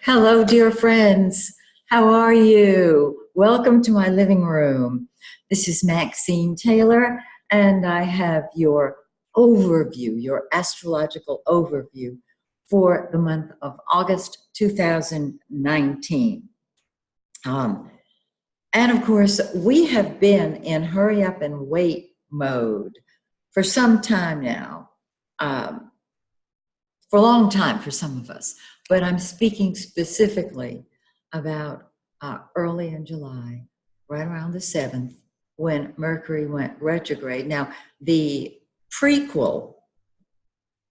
Hello, dear friends. How are you? Welcome to my living room. This is Maxine Taylor, and I have your overview, your astrological overview for the month of August 2019. And of course, we have been in hurry up and wait mode for some time now. For a long time for some of us, but I'm speaking specifically about early in July, right around the 7th, when Mercury went retrograde. Now, the prequel,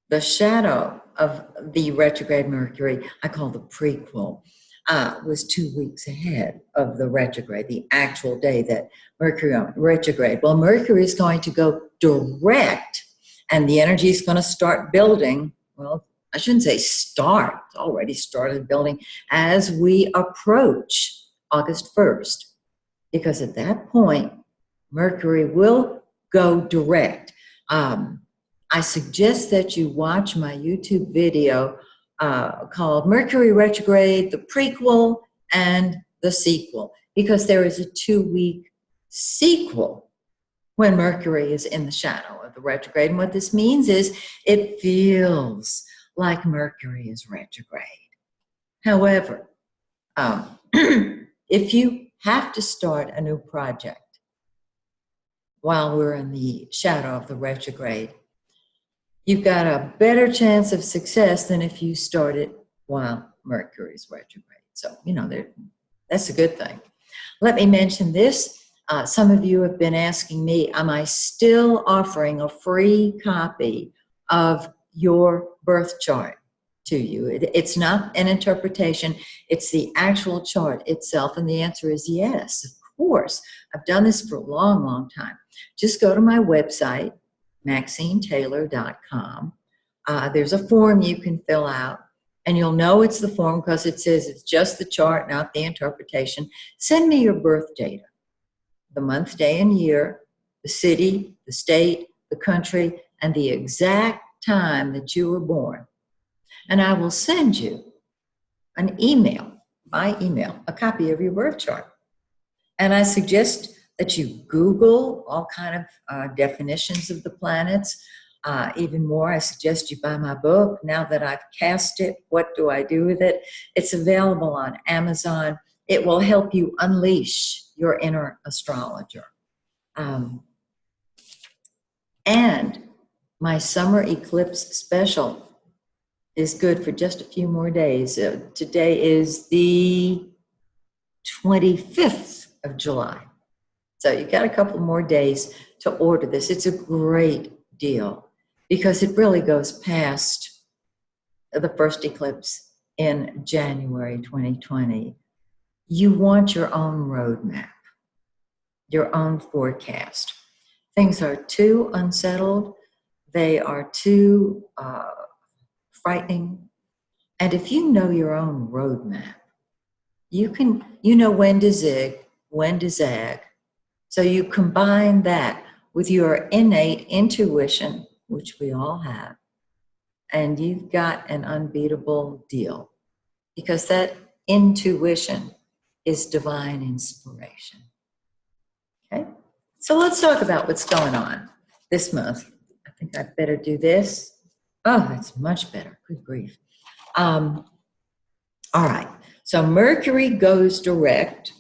the shadow of the retrograde Mercury, I call the prequel, was 2 weeks ahead of the retrograde, the actual day that Mercury went retrograde. Well, Mercury is going to go direct, and the energy is going to start building. Well, I shouldn't say start, it's already started building as we approach August 1st, because at that point, Mercury will go direct. I suggest that you watch my YouTube video called Mercury Retrograde, the prequel and the sequel, because there is a 2-week sequel when Mercury is in the shadow of the retrograde. And what this means is it feels like Mercury is retrograde. However, if you have to start a new project while we're in the shadow of the retrograde, you've got a better chance of success than if you start it while Mercury is retrograde. So, that's a good thing. Let me mention this. Some of you have been asking me, am I still offering a free copy of your birth chart to you? It's not an interpretation, it's the actual chart itself. And the answer is yes, of course. I've done this for a long, long time. Just go to my website, MaxineTaylor.com. There's a form you can fill out, and you'll know it's the form because it says it's just the chart, not the interpretation. Send me your birth data, the month, day, and year, the city, the state, the country, and the exact time that you were born. And I will send you an email, by email, a copy of your birth chart. And I suggest that you Google all kind of definitions of the planets. Even more, I suggest you buy my book, Now That I've Cast It, What Do I Do With It? It's available on Amazon. It will help you unleash your inner astrologer. And my summer eclipse special is good for just a few more days. Today is the 25th of July. So you've got a couple more days to order this. It's a great deal because it really goes past the first eclipse in January 2020. You want your own roadmap, your own forecast. Things are too unsettled. They are too frightening. And if you know your own roadmap, you know when to zig, when to zag. So you combine that with your innate intuition, which we all have, and you've got an unbeatable deal, because that intuition is divine inspiration. Okay? So let's talk about what's going on this month. I think I'd better do this. Oh, that's much better. Good grief. All right. So Mercury goes direct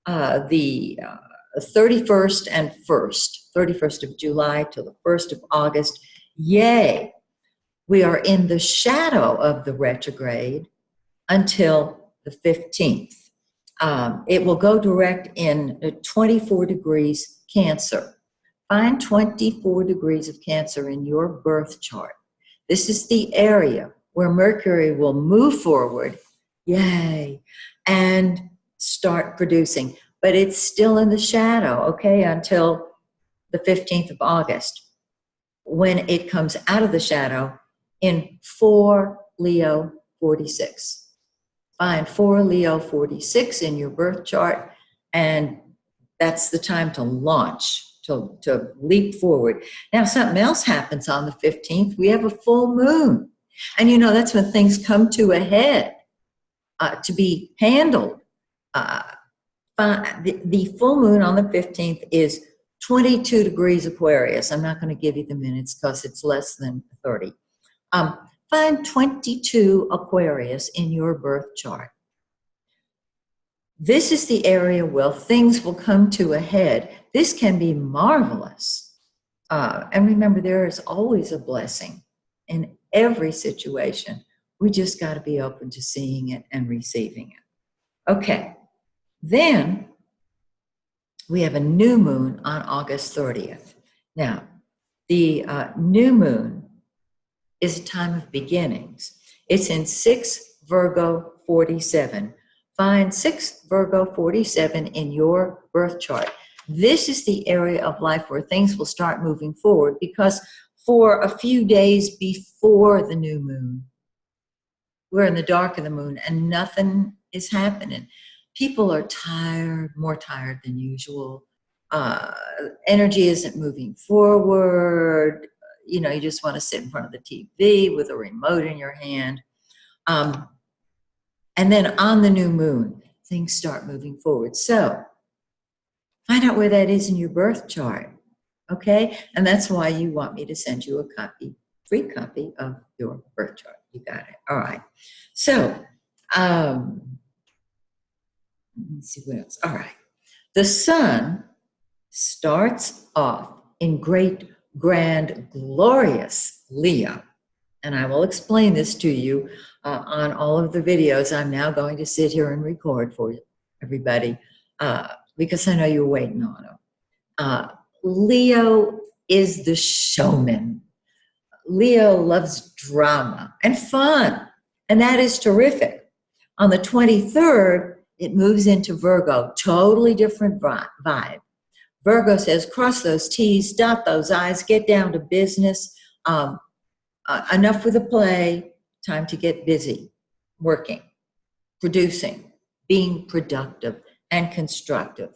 the 31st and 31st of July to the 1st of August. Yay! We are in the shadow of the retrograde until the 15th. It will go direct in 24 degrees Cancer. Find 24 degrees of Cancer in your birth chart. This is the area where Mercury will move forward, yay, and start producing. But it's still in the shadow, okay, until the 15th of August, when it comes out of the shadow in 4 Leo 46. Find 4 Leo 46 in your birth chart, and that's the time to launch, to leap forward. Now, something else happens on the 15th. We have a full moon. And that's when things come to a head. to be handled. The full moon on the 15th is 22 degrees Aquarius. I'm not going to give you the minutes because it's less than 30. Find 22 Aquarius in your birth chart. This is the area where things will come to a head. This can be marvelous. And remember, there is always a blessing in every situation. We just got to be open to seeing it and receiving it. Okay. Then we have a new moon on August 30th. Now, the new moon is a time of beginnings. It's in 6 Virgo 47. Find 6 Virgo 47 in your birth chart. This is the area of life where things will start moving forward, because for a few days before the new moon, we're in the dark of the moon and nothing is happening. People are tired, more tired than usual. Energy isn't moving forward. You know, you just want to sit in front of the TV with a remote in your hand. And then on the new moon, things start moving forward. So find out where that is in your birth chart, okay? And that's why you want me to send you a copy, free copy of your birth chart. You got it. All right. So, let me see what else. All right. The sun starts off in great, grand, glorious Leo. And I will explain this to you on all of the videos I'm now going to sit here and record for everybody, because I know you're waiting on them. Leo is the showman. Leo loves drama and fun, and that is terrific. On the 23rd, it moves into Virgo, totally different vibe. Virgo says, cross those T's, dot those I's, get down to business. Enough with the play, time to get busy, working, producing, being productive and constructive,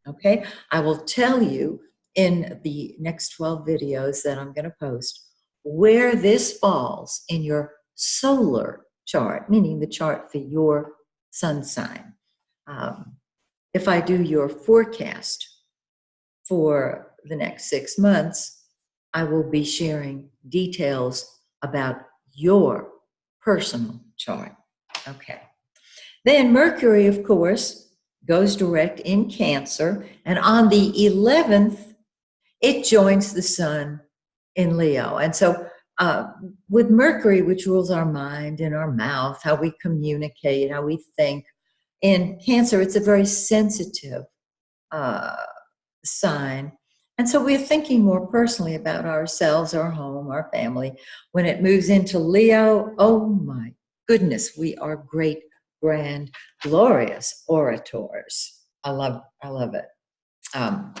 okay? I will tell you in the next 12 videos that I'm going to post where this falls in your solar chart, meaning the chart for your sun sign. If I do your forecast for the next 6 months, I will be sharing details about your personal chart. Okay. Then Mercury, of course, goes direct in Cancer, and on the 11th, it joins the sun in Leo. And so with Mercury, which rules our mind and our mouth, how we communicate, how we think, in Cancer, it's a very sensitive sign. And so we're thinking more personally about ourselves, our home, our family. When it moves into Leo, oh my goodness, we are great, grand, glorious orators. I love it. And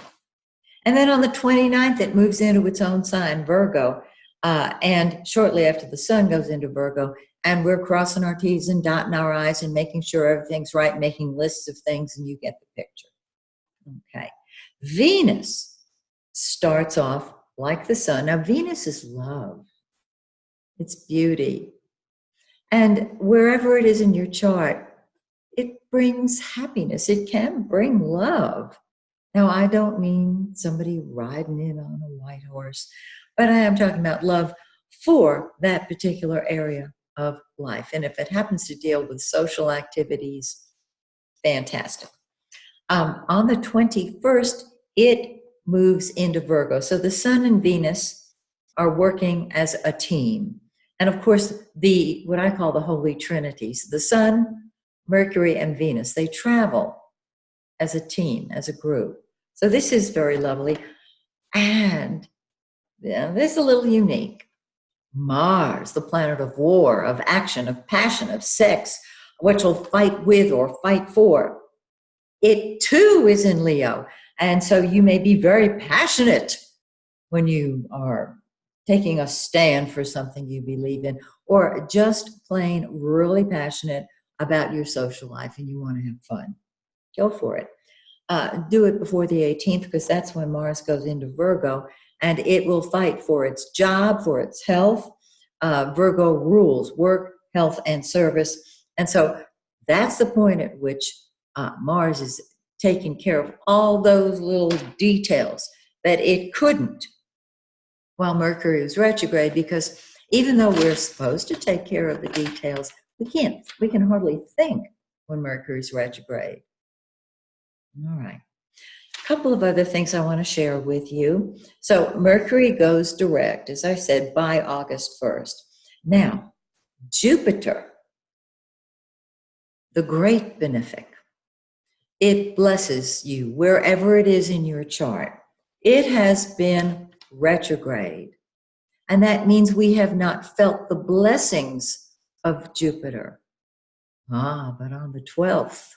then on the 29th, it moves into its own sign, Virgo. And shortly after the sun goes into Virgo, and we're crossing our T's and dotting our I's and making sure everything's right, making lists of things, and you get the picture. Okay. Venus starts off like the sun. Now, Venus is love. It's beauty. And wherever it is in your chart, it brings happiness. It can bring love. Now, I don't mean somebody riding in on a white horse, but I am talking about love for that particular area of life. And if it happens to deal with social activities, fantastic. On the 21st, it moves into Virgo. So the sun and Venus are working as a team. And of course, what I call the Holy Trinities, the sun, Mercury, and Venus, they travel as a team, as a group. So this is very lovely. And this is a little unique. Mars, the planet of war, of action, of passion, of sex, what you'll fight with or fight for. It too is in Leo. And so you may be very passionate when you are taking a stand for something you believe in, or just plain really passionate about your social life and you want to have fun. Go for it. Do it before the 18th, because that's when Mars goes into Virgo, and it will fight for its job, for its health. Virgo rules work, health, and service. And so That's the point at which Mars is taking care of all those little details that it couldn't while Mercury was retrograde, because even though we're supposed to take care of the details, we can hardly think when Mercury's retrograde. All right. A couple of other things I want to share with you. So Mercury goes direct, as I said, by August 1st. Now, Jupiter, the great benefic, it blesses you wherever it is in your chart. It has been retrograde. And that means we have not felt the blessings of Jupiter. But on the 12th,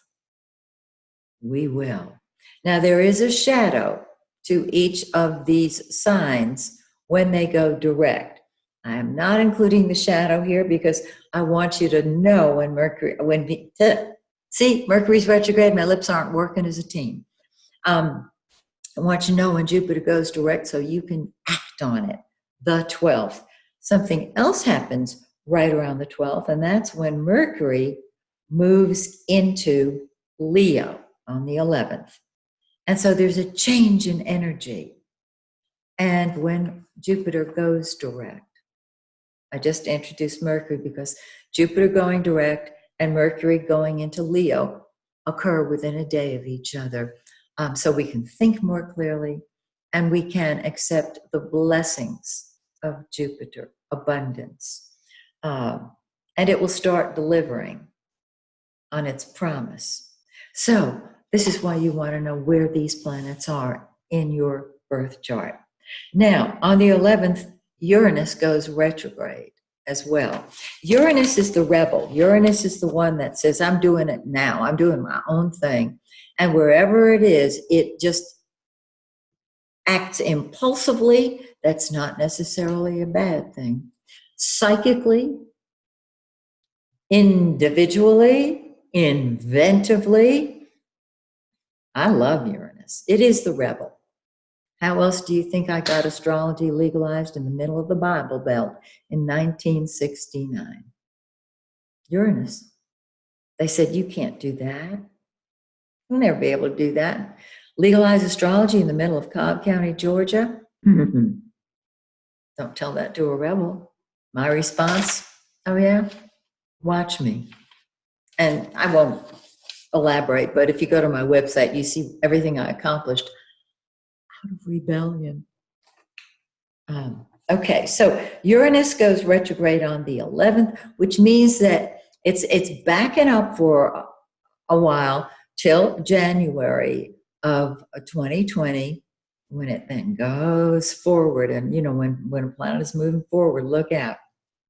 we will. Now, there is a shadow to each of these signs when they go direct. I am not including the shadow here because I want you to know when Mercury's retrograde, my lips aren't working as a team. I want you to know when Jupiter goes direct so you can act on it. The 12th. Something else happens right around the 12th, and that's when Mercury moves into Leo on the 11th. And so there's a change in energy. And when Jupiter goes direct, I just introduced Mercury because Jupiter going direct and Mercury going into Leo occur within a day of each other. So we can think more clearly and we can accept the blessings of Jupiter, abundance. And it will start delivering on its promise. So this is why you want to know where these planets are in your birth chart. Now, on the 11th, Uranus goes retrograde as well. Uranus is the rebel. Uranus is the one that says, I'm doing it now. I'm doing my own thing. And wherever it is, it just acts impulsively. That's not necessarily a bad thing. Psychically, individually, inventively. I love Uranus. It is the rebel. How else do you think I got astrology legalized in the middle of the Bible Belt in 1969? Uranus. They said, you can't do that. You'll never be able to do that. Legalize astrology in the middle of Cobb County, Georgia? Don't tell that to a rebel. My response, oh yeah, watch me. And I won't elaborate, but if you go to my website, you see everything I accomplished out of rebellion. Okay, so Uranus goes retrograde on the 11th, which means that it's backing up for a while till January of 2020, when it then goes forward. And you know, when a planet is moving forward, look out.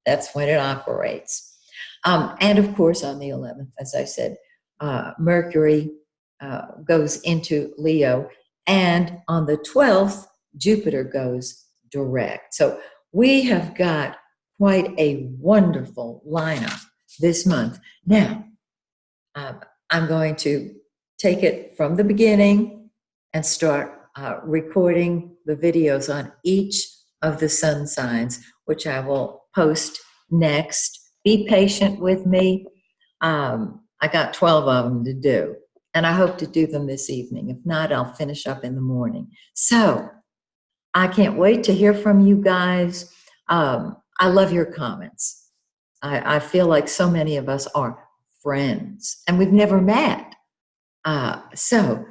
That's when it operates. And of course, on the 11th, as I said, Mercury goes into Leo, and on the 12th, Jupiter goes direct. So we have got quite a wonderful lineup this month. Now, I'm going to take it from the beginning and start recording the videos on each of the sun signs, which I will post next. Be patient with me. I got 12 of them to do, and I hope to do them this evening. If not, I'll finish up in the morning. So I can't wait to hear from you guys. I love your comments. I feel like so many of us are friends, and we've never met. So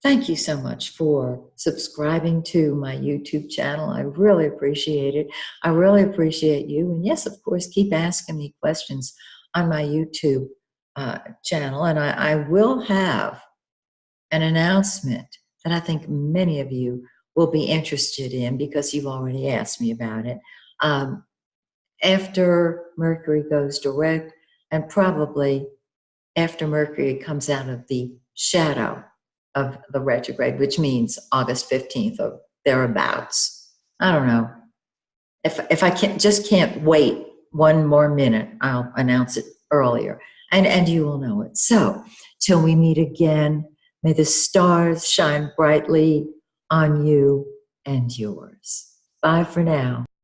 thank you so much for subscribing to my YouTube channel. I really appreciate it. I really appreciate you. And yes, of course, keep asking me questions on my YouTube channel. And I will have an announcement that I think many of you will be interested in because you've already asked me about it. After Mercury goes direct, and probably after Mercury comes out of the shadow of the retrograde, which means August 15th or thereabouts. I don't know. If I can't wait one more minute, I'll announce it earlier, and you will know it. So till we meet again, may the stars shine brightly on you and yours. Bye for now.